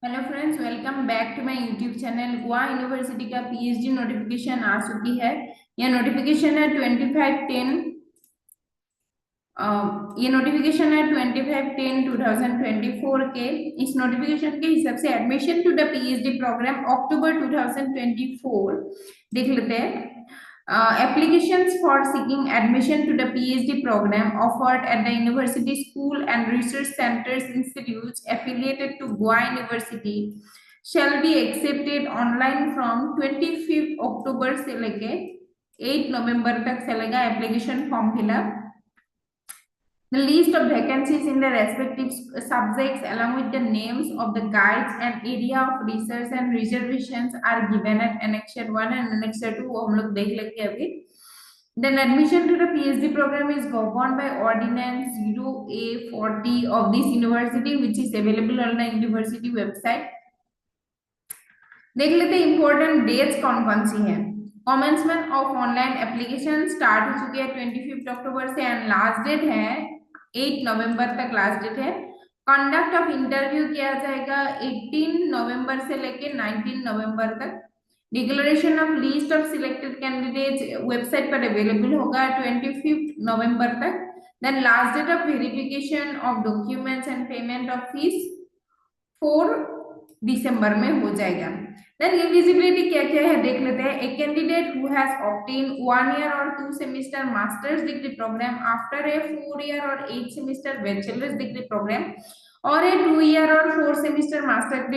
Hello friends, welcome back to my YouTube channel. Goa university का PhD notification आ चुकी है। यह नोटिफिकेशन है 25/10। ये नोटिफिकेशन है 25/10/2024 के। इस नोटिफिकेशन के हिसाब से admission to the PhD programme October 2024 देख लेते हैं। Applications for seeking admission to the PhD program offered at the university, school and research centers, institutes affiliated to Goa University shall be accepted online from 25 अक्टूबर से लेके 8 नवंबर तक चलेगा application form fill up. The list of vacancies in the respective subjects along with the names of the guides and area of research and reservations are given at Annexure 1 and Annexure 2 वो हम लोग देख लेंगे अभी। Then admission to the PhD program is governed by Ordinance 0A40 of this university which is available on the university website। देख लेते हैं important dates कौन कौन सी है। कॉमेंसमेंट ऑफ ऑनलाइन एप्लीकेशन स्टार्ट हो चुकी है 25 अक्टूबर से एंड लास्ट डेट है 8 नवंबर तक लास्ट डेट है। कंडक्ट ऑफ इंटरव्यू किया जाएगा 18 नवंबर से लेके 19 नवंबर तक। Declaration of list of selected candidates website पर अवेलेबल होगा 25 नवंबर तक। Then last date of verification of documents and payment of fees 4 दिसंबर में हो जाएगा। देन एलिजिबिलिटी क्या क्या है देख लेते हैं। A candidate who has obtain 1 year और 2 semester masters degree programme after a 4 year और 8 सेमेस्टर बैचलर्स डिग्री प्रोग्राम और ए 2 ईयर और 4 semester master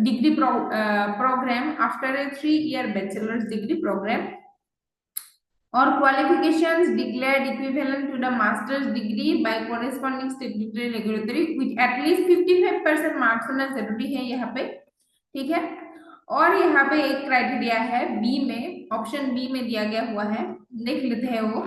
degree programme after a 3 year bachelors degree program or qualifications declared equivalent to the master's degree by corresponding statutory regulatory with at least 55% marks होना जरूरी है यहाँ पे। ठीक है। और यहाँ पे एक क्राइटेरिया है बी में, ऑप्शन बी में दिया गया हुआ है, देख लेते हैं वो।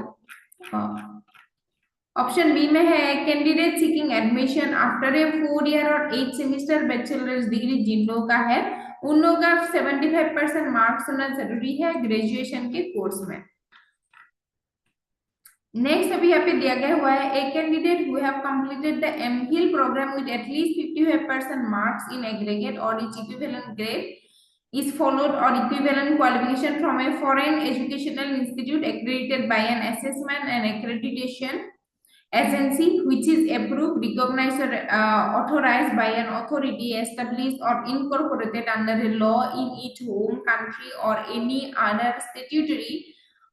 ऑप्शन बी में है candidate seeking admission after a 4 year और 8 सेमेस्टर बैचलर्स डिग्री जिन लोगों का है उन लोगों का 75% मार्क्स होना जरूरी है ग्रेजुएशन के कोर्स में। नेक्स्ट अभी यहाँ पे दिया गया हुआ है a candidate who have completed the MPhil programme with at least 55% marks in aggregate और its equivalent grade is followed or equivalent qualification from a foreign educational institute accredited by an assessment and accreditation agency which is approved, recognized or authorized by an authority established or incorporated under a law in its home country or any other statutory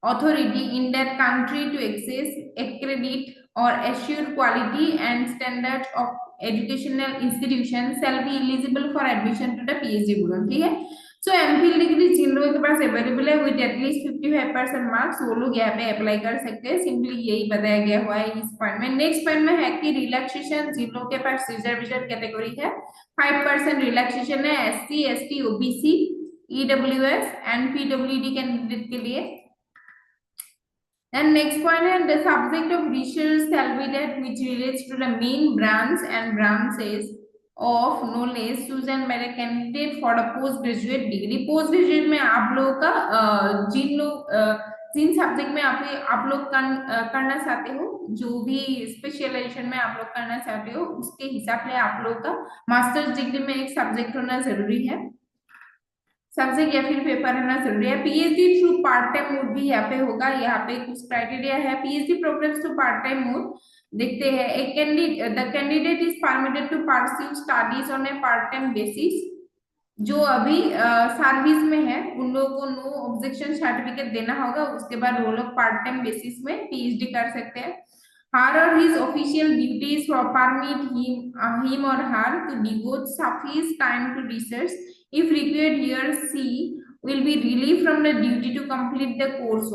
authority in that country to access, accredit or assure quality and standards of educational institutions shall be eligible for admission to the PhD program। ठीक है। सो MPhil degree जिन लोगों के पास available है with at least 55% marks वो लोग यहाँ पे apply कर सकते हैं। सिंपली यही बताया गया हुआ है इस पॉइंट में। नेक्स्ट पॉइंट में है कि रिलैक्सेशन जिन लोगों के पास रिजर्वेशन कैटेगरी है 5% रिलैक्सेशन है SC, ST, OBC, EWS and PWD candidate के लिए। And next point है the subject of research shall be that which relates to the main branch and branches of knowledge chosen by the candidate for the post graduate degree। Post graduate में आप लोगों का जिन subject में आप लोग करना चाहते हो, जो भी स्पेशलाइजेशन में आप लोग करना चाहते हो उसके हिसाब से आप लोग का मास्टर्स डिग्री में एक सब्जेक्ट होना जरूरी है, सब्जेक्ट या फिर पेपर होना जरूरी है। PhD through part time mode भी यहाँ पे होगा। यहाँ पे कुछ क्राइटेरिया है PhD programs through part time mode देखते हैं। एक candidate is permitted to pursue studies on a part time basis. जो अभी सर्विस में है उन लोगों को नो ऑब्जेक्शन सर्टिफिकेट देना होगा, उसके बाद वो लोग पार्ट टाइम बेसिस में पीएचडी कर सकते हैं। हर और his official duties permit him और her to devote sufficient time to research if required here C will be relieved from the duty to complete the course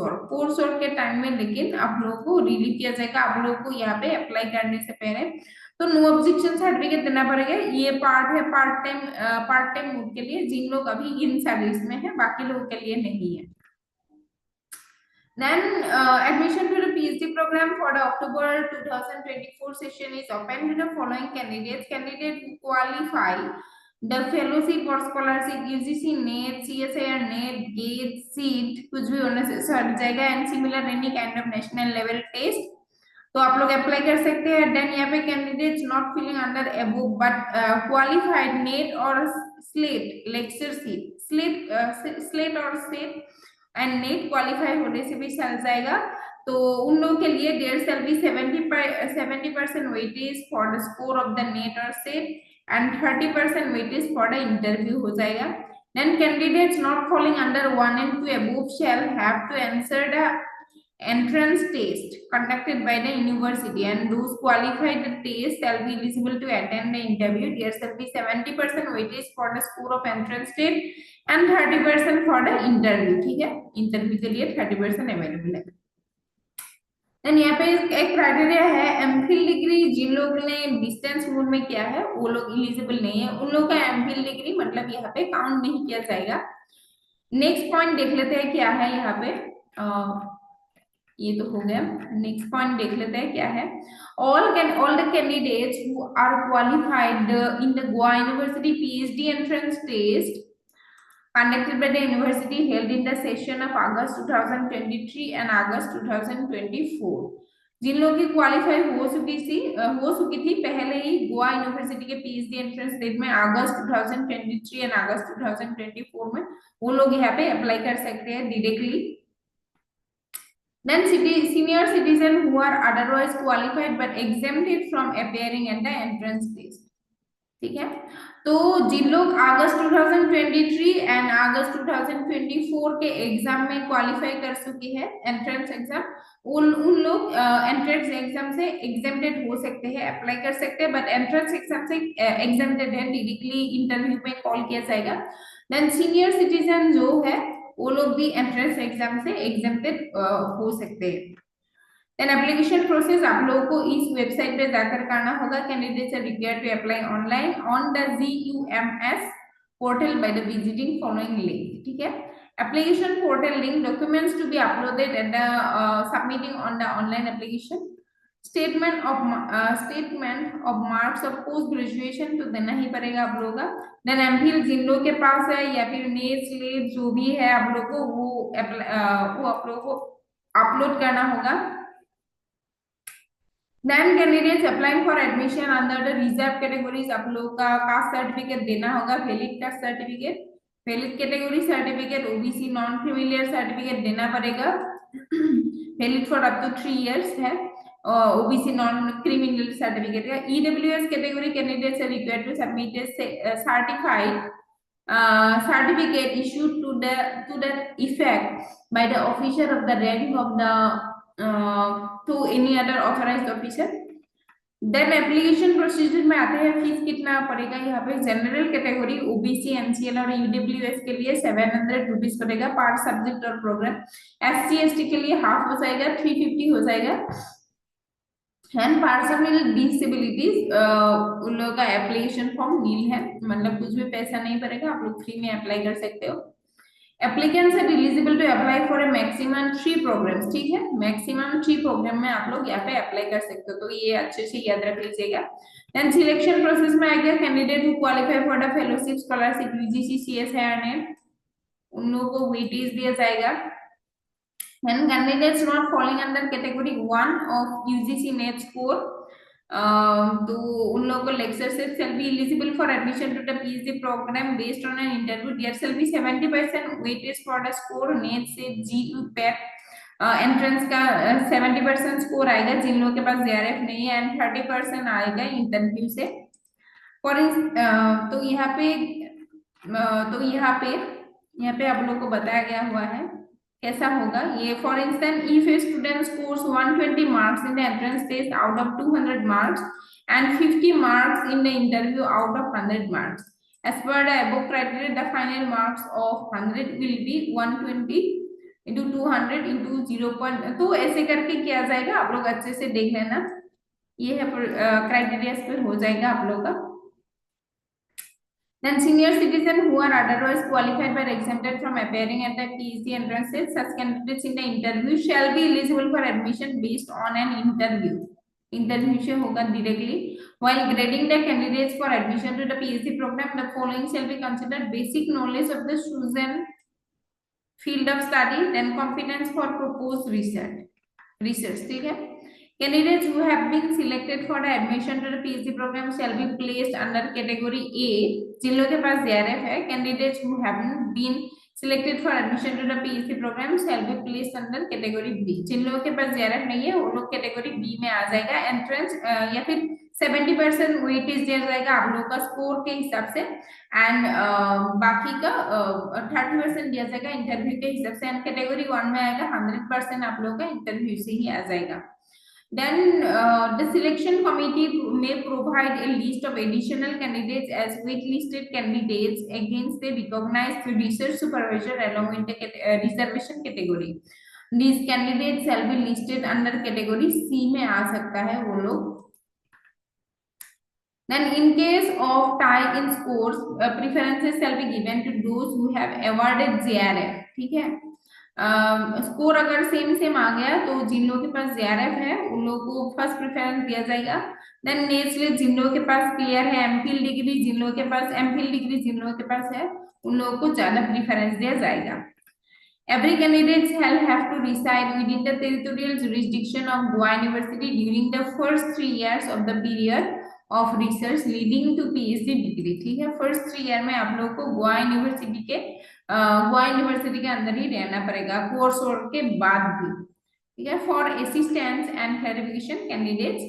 work के time में लेकिन आप लोगों को रिलीव किया जाएगा। आप लोगों को यहाँ पे अप्लाई करने से पहले तो नो ऑब्जेक्शन सर्टिफिकेट देना पड़ेगा। ये पार्ट है पार्ट टाइम मोड के लिए जिन लोग अभी इन सर्विस में है, बाकी लोगों के लिए नहीं है। Then admission to the PhD program for the October 2024 session is open to the following candidates who qualify the fellowship or scholarship UGC NET, CSIR NET, GATE, SEET कुछ भी होने से सट जाएगा and similar any kind of national level test तो आप लोग apply कर सकते हैं। देन यहाँ पे candidates not feeling under above but qualified net और स्लेट लेक्चर सीट, स्लेट और स्लेट एंड नेट क्वालिफाई होने से भी चल जाएगा। तो उन लोगों के लिए there shall be 70% weightage for the score of the NET और SLET and 30% weightage for the interview हो जाएगा। Then candidates not falling under 1 and 2 above shall have to answer the entrance test conducted by the university, and those qualified the test shall be eligible to attend the interview. There shall be 70% weightage for the score of entrance test and 30% for the interview। ठीक है, interview के लिए 30% available है। Then यहाँ पे एक criteria है MPhil degree, जिन लोग ने डिस्टेंस मोड में किया है वो लोग इलिजिबल नहीं है, उन लोग का एमफिल डिग्री मतलब यहाँ पे काउंट नहीं किया जाएगा। नेक्स्ट पॉइंट देख लेते हैं क्या है यहाँ पे। ये तो हो गया। नेक्स्ट पॉइंट देख लेते हैं क्या है। All the candidates who are qualified in the Goa university PhD entrance test conducted by the university held in the session of August 2023 and August 2024। जिन लोगों की क्वालिफाई हो चुकी थी पहले ही गोवा यूनिवर्सिटी के पीएचडी एंट्रेंस टेस्ट में अगस्त 2023 एंड अगस्त 2024 में, वो लोग यहाँ पे अप्लाई कर सकते हैं directly. Then senior citizen who are otherwise qualified but exempted from appearing at the entrance test। ठीक है, तो जिन लोग अगस्त 2023 एंड अगस्त 2024 के एग्जाम में क्वालिफाई कर चुके हैं एंट्रेंस एग्जाम, उन लोग एंट्रेंस एग्जाम से एग्जेम्प्टेड हो सकते हैं, अप्लाई कर सकते हैं, बट एंट्रेंस एग्जाम से एग्जेम्प्टेड है, डायरेक्टली इंटरव्यू में कॉल किया जाएगा। देन सीनियर सिटीजन जो है वो लोग भी एंट्रेंस एग्जाम से एग्जेम्प्टेड हो सकते हैं। देन एप्लीकेशन प्रोसेस आप लोगों को इस वेबसाइट पे जाकर करना होगा। Candidates are required to apply online on the GUMS portal by the visiting following link. ठीक है, application portal link, documents to be uploaded at the submitting on the online application, statement of marks of post graduation तो देना ही पड़ेगा आप लोगों का। Then MPhil जिन लोगों के पास है या फिर नेट स्लेट जो भी है आप लोगों को वो आप लोगों को अपलोड करना होगा। Then candidates applying for admission under the reserved categories आप लोग का कास्ट सर्टिफिकेट देना होगा, valid caste certificate, valid category certificate, OBC non criminal certificate देना पड़ेगा, valid for up to 3 years है, ओबीसी नॉन क्रिमिनल सर्टिफिकेट है। EWS category candidates are required to submit a certified certificate issued to that effect by the officer of the rank of the to any other authorized officer। Then application procedure में आते हैं, fees कितना पड़ेगा यहाँ पे। General category OBC NCL और EWS के लिए 700 रुपीज पड़ेगा पर सब्जेक्ट और प्रोग्राम। एससी एसटी के लिए हाफ हो जाएगा, 350 हो जाएगा। एंड पर्सन विद डिसेबिलिटीज उन लोगों का एप्लीकेशन फॉर्म नील है, मतलब कुछ भी पैसा नहीं पड़ेगा, आप लोग फ्री में अप्लाई कर सकते हो। Applicants are eligible to apply for a maximum 3 programs. ठीक है, मैक्सिमम 3 प्रोग्राम में आप लोग यहाँ पे अप्लाई कर सकते हो, तो ये अच्छे से याद रख लीजिएगा। देन सिलेक्शन प्रोसेस में आ गया, candidate who qualify for the fellowship scholarship UGC CSIR ने उन लोगों को वेटेज दिया जाएगा। When candidates not falling under category 1 of UGC NET score, तो उन लोगों को lectureship shall be eligible for admission to the PhD program based on an interview. There shall be 70% weightage for the score NET से GU PET entrance का 70% score आएगा जिन लोगों के पास JRF नहीं है, एंड 30% आएगा इंटरव्यू से। फॉर तो यहाँ पे आप लोग को बताया गया हुआ है कैसा होगा ये। For instance if a student scores 120 marks in the entrance test out of 200 marks and 50 marks in the interview out of 100 marks, as per the above criteria the final marks of 100 will be 120 into 200 into 0. तो ऐसे करके किया जाएगा, आप लोग अच्छे से देख लेना, ये है क्राइटेरिया पर हो जाएगा आप लोग का। Then senior citizen who are otherwise qualified but exempted from appearing at the PhD entrance test, such candidates in the interview shall be eligible for admission based on an interview. Interview से होगा directly. While grading the candidates for admission to the PhD program, the following shall be considered: basic knowledge of the chosen field of study, then competence for proposed research. ठीक है, Candidates who have been selected for the admission to the PhD program shall be placed under category A. जिन लोगों के पास JRF है, candidates who haven't been selected for admission to the PhD program shall be placed under category B. जिन लोगों के पास JRF नहीं है वो लोग category B में आ जाएगा. Entrance या फिर 70% वेटेज दिया जाएगा आप लोगों का स्कोर के हिसाब से एंड बाकी का 30% दिया जाएगा इंटरव्यू के हिसाब से एंड कैटेगरी 1 में आएगा 100% आप लोगों का इंटरव्यू से ही आ जाएगा. Then the selection committee may provide a list of additional candidates as waitlisted candidates against the recognized research supervisor along with the reservation category. These candidates shall be listed under category C में आ सकता है वो लोग. Then in case of tie in scores, preferences shall be given to those who have awarded JRF. ठीक है. Score अगर same आ गया तो जिन लोगों के पास JRF है उन लोगों को फर्स्ट प्रेफरेंस दिया जाएगा. देन नेक्स्ट जिन लोगों के पास क्लियर है एमफिल डिग्री, जिन लोगों के पास एमफिल डिग्री जिन लोगों के पास है उन लोगों को ज्यादा प्रेफरेंस दिया जाएगा. Every candidate shall have to reside within the territorial jurisdiction of Goa University during the first 3 years of the period of research leading to PhD degree. ठीक है, फर्स्ट 3 ईयर में आप लोग को गोवा यूनिवर्सिटी के अंदर ही रहना पड़ेगा कोर्स वर्क के बाद भी. ठीक है. For assistance and clarification candidates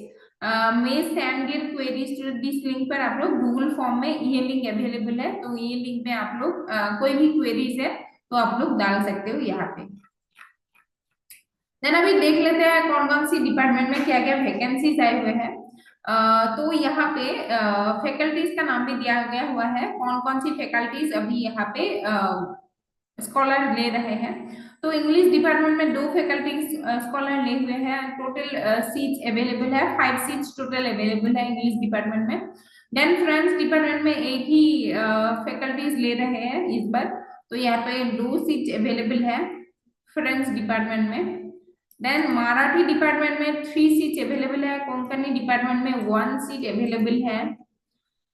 may send their queries to this link पर आप लोग गूगल फॉर्म में ये लिंक अवेलेबल है तो ये लिंक में आप लोग कोई भी क्वेरीज है तो आप लोग डाल सकते हो यहाँ पे. देन अभी देख लेते हैं कौन कौन सी डिपार्टमेंट में क्या क्या वैकेंसीज आए हुए हैं. तो यहाँ पे फैकल्टीज का नाम भी दिया गया हुआ है कौन कौन सी फैकल्टीज अभी यहाँ पे स्कॉलर ले रहे हैं. तो इंग्लिश डिपार्टमेंट में 2 फैकल्टीज स्कॉलर ले हुए हैं. टोटल सीट्स अवेलेबल है 5 सीट्स टोटल अवेलेबल है इंग्लिश डिपार्टमेंट में. देन फ्रेंच डिपार्टमेंट में एक ही फैकल्टीज ले रहे हैं इस बार तो यहाँ पे 2 सीट्स अवेलेबल है फ्रेंच डिपार्टमेंट में. देन मराठी डिपार्टमेंट में 3 सीट्स अवेलेबल है. कोंकणी डिपार्टमेंट में 1 सीट अवेलेबल है.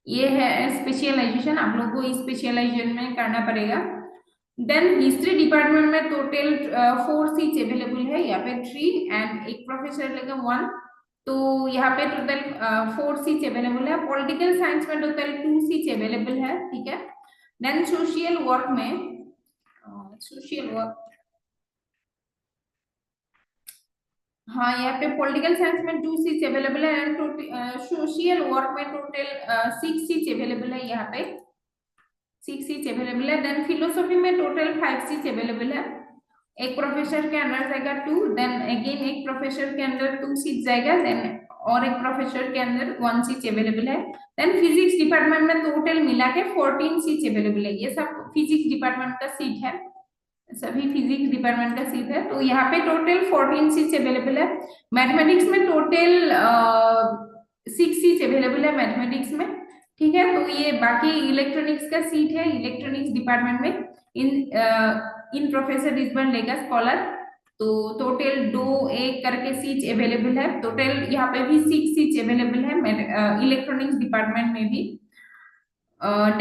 ये है स्पेशलाइजेशन, आप लोग को स्पेशलाइजेशन में करना पड़ेगा. देन हिस्ट्री डिपार्टमेंट में टोटल 4 सीट्स अवेलेबल है. यहाँ पे 3 एंड एक प्रोफेसर लेगा 1 तो यहाँ पे टोटल 4 सीट्स अवेलेबल है. पॉलिटिकल साइंस में टोटल 2 सीट्स अवेलेबल है. ठीक है. देन सोशल वर्क में हाँ यहाँ पे पॉलिटिकल साइंस में 2 सीट्स अवेलेबल है एंड सोशल वर्क में टोटल 6 सीट्स अवेलेबल है. यहाँ पे 6 सीट्स अवेलेबल है. देन फिलोसफी में टोटल 5 सीट्स अवेलेबल है. एक प्रोफेसर के अंदर जाएगा 2. देन अगेन एक प्रोफेसर के अंदर 2 सीट जाएगा. देन और एक प्रोफेसर के अंदर 1 सीट अवेलेबल है. देन फिजिक्स डिपार्टमेंट में टोटल मिला के 14 सीट्स अवेलेबल है. ये सब फिजिक्स डिपार्टमेंट का सीट है, सभी फिजिक्स डिपार्टमेंट का सीट है. तो यहाँ पे टोटल 14 सीट्स अवेलेबल है. मैथमेटिक्स में टोटल 6 सीट्स अवेलेबल है मैथमेटिक्स में. ठीक है. तो ये बाकी इलेक्ट्रॉनिक्स का सीट है इलेक्ट्रॉनिक्स डिपार्टमेंट में. इन प्रोफेसर इस बार लेगा स्कॉलर तो टोटल 2-1 करके सीट्स अवेलेबल है. टोटल यहाँ पे भी 6 सीट्स अवेलेबल है इलेक्ट्रॉनिक्स डिपार्टमेंट में भी.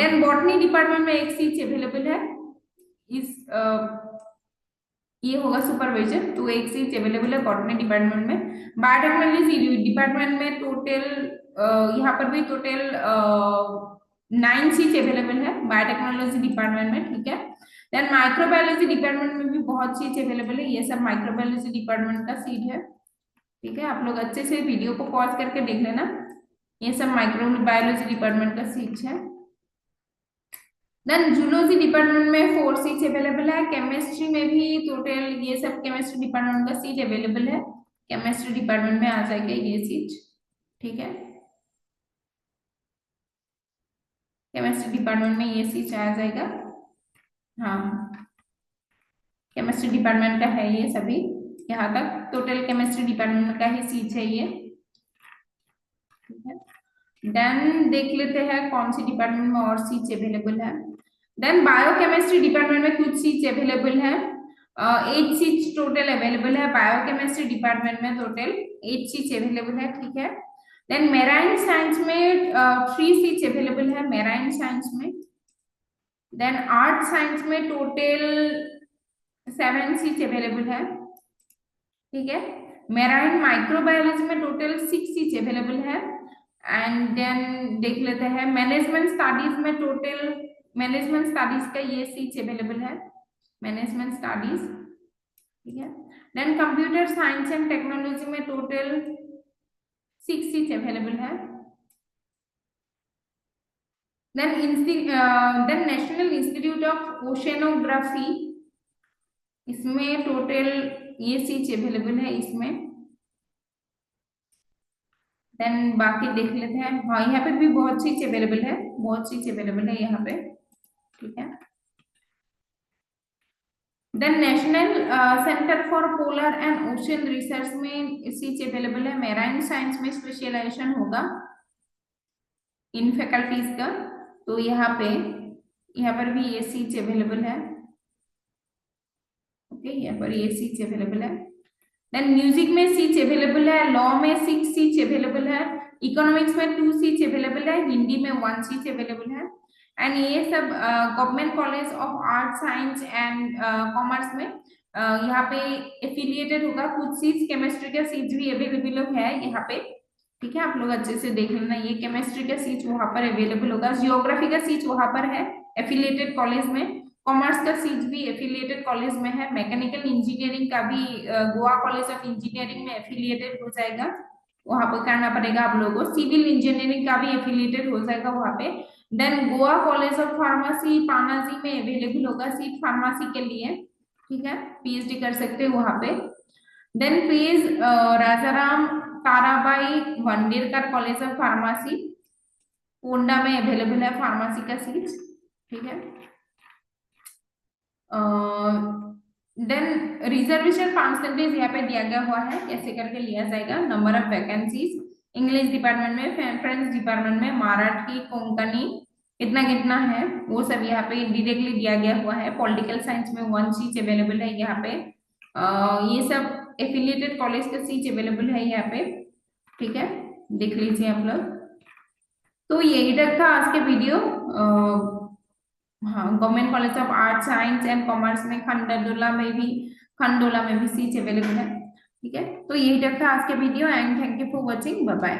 देन बॉटनी डिपार्टमेंट में 1 सीट अवेलेबल है. इस ये होगा सुपरवाइजर तो 1 सीट अवेलेबल है बॉटनी डिपार्टमेंट में. बायोटेक्नोलॉजी डिपार्टमेंट में टोटल यहाँ पर भी टोटल 9 सीट अवेलेबल है बायोटेक्नोलॉजी डिपार्टमेंट में. ठीक है. देन माइक्रोबायोलॉजी डिपार्टमेंट में भी बहुत सीट अवेलेबल है. ये सब माइक्रोबायोलॉजी डिपार्टमेंट का सीट है. ठीक है. आप लोग अच्छे से वीडियो को पॉज करके देख लेना. ये सब माइक्रोबायोलॉजी डिपार्टमेंट का सीट है. देन जूलॉजी डिपार्टमेंट में 4 सीट्स अवेलेबल है. केमिस्ट्री में भी टोटल ये सब केमिस्ट्री डिपार्टमेंट का सीट अवेलेबल है. केमिस्ट्री डिपार्टमेंट में आ जाएगा ये सीट. ठीक है. केमिस्ट्री डिपार्टमेंट में ये सीट आ जाएगा. हाँ केमिस्ट्री डिपार्टमेंट का है ये सभी. यहाँ तक टोटल केमिस्ट्री डिपार्टमेंट का ही सीट है ये. ठीक है. देन देख लेते हैं कौन सी डिपार्टमेंट में और सीट्स अवेलेबल है. देन बायोकेमिस्ट्री डिपार्टमेंट में कुछ सीट्स अवेलेबल है. 8 सीट्स टोटल अवेलेबल है बायोकेमिस्ट्री डिपार्टमेंट में. टोटल 8 सीट्स अवेलेबल है. ठीक है. देन मेराइन साइंस में 3 सीट्स अवेलेबल है मेराइन साइंस में. देन आर्ट साइंस में टोटल 7 सीट्स अवेलेबल है. ठीक है. मेराइन माइक्रोबायोलॉजी में टोटल 6 सीट अवेलेबल है। एंड देन देख लेते हैं मैनेजमेंट स्टडीज में टोटल, मैनेजमेंट स्टडीज का ये सीट अवेलेबल है, मैनेजमेंट स्टडीज, ठीक है। Then computer science and technology में टोटल 6 सीट अवेलेबल है। Then national institute of oceanography, इसमें टोटल ये सीट अवेलेबल है इसमें। देन बाकी देख लेते हैं, हाँ यहाँ पे भी बहुत सीट अवेलेबल है, बहुत सीट अवेलेबल है यहाँ पे, ठीक है। Then national centre for polar and ocean research में सीट अवेलेबल है, मैराइन साइंस में स्पेशलाइजेशन होगा इन फैकल्टीज का, तो यहाँ पर भी ये सीट अवेलेबल है, ओके, यहाँ पर ये सीट अवेलेबल है। देन म्यूजिक में सीट अवेलेबल है, लॉ में 6 सीट अवेलेबल है, इकोनॉमिक्स में 2 सीट अवेलेबल है, हिंदी में 1 सीट अवेलेबल है। एंड ये सब government college of art science and commerce में यहाँ पे एफिलिएटेड होगा। कुछ सीट्स केमिस्ट्री का सीट्स भी अवेलेबल है यहाँ पे, ठीक है, आप लोग अच्छे से देख लेना, ये केमिस्ट्री का सीट वहां पर अवेलेबल होगा, जियोग्राफी का सीट वहां पर है एफिलिएटेड कॉलेज में, कॉमर्स का सीट भी एफिलिएटेड कॉलेज में है, मैकेनिकल इंजीनियरिंग का भी गोवा कॉलेज ऑफ इंजीनियरिंग में एफिलिएटेड हो जाएगा, वहां पर करना पड़ेगा आप लोगों को, सिविल इंजीनियरिंग का भी एफिलिएटेड हो जाएगा वहां पे। Then Goa college of pharmacy Panaji में अवेलेबल होगा सीट फार्मेसी के लिए, ठीक है, पीएचडी कर सकते हैं वहां पे। Then page Rajaram Tarabai Vandekar college of pharmacy Ponda में अवेलेबल है फार्मेसी का सीट, ठीक है। देन रिजर्वेशन परसेंटेज यहाँ पे दिया गया हुआ है, कैसे करके लिया जाएगा, number of vacancies English department में, फ्रेंच डिपार्टमेंट में, मराठी कोंकणी कितना कितना है वो सब यहाँ पे डायरेक्टली दिया गया हुआ है। पॉलिटिकल साइंस में 1 सीट अवेलेबल है यहाँ पे, ये सब एफिलिएटेड कॉलेज का सीट अवेलेबल है यहाँ पे, ठीक है, देख लीजिए आप लोग। तो यही तक था आज के वीडियो। हाँ, government college of art science and commerce में खंडोला में भी सीट अवेलेबल है, ठीक है। तो यही तक था आज के video and thank you for watching, bye bye.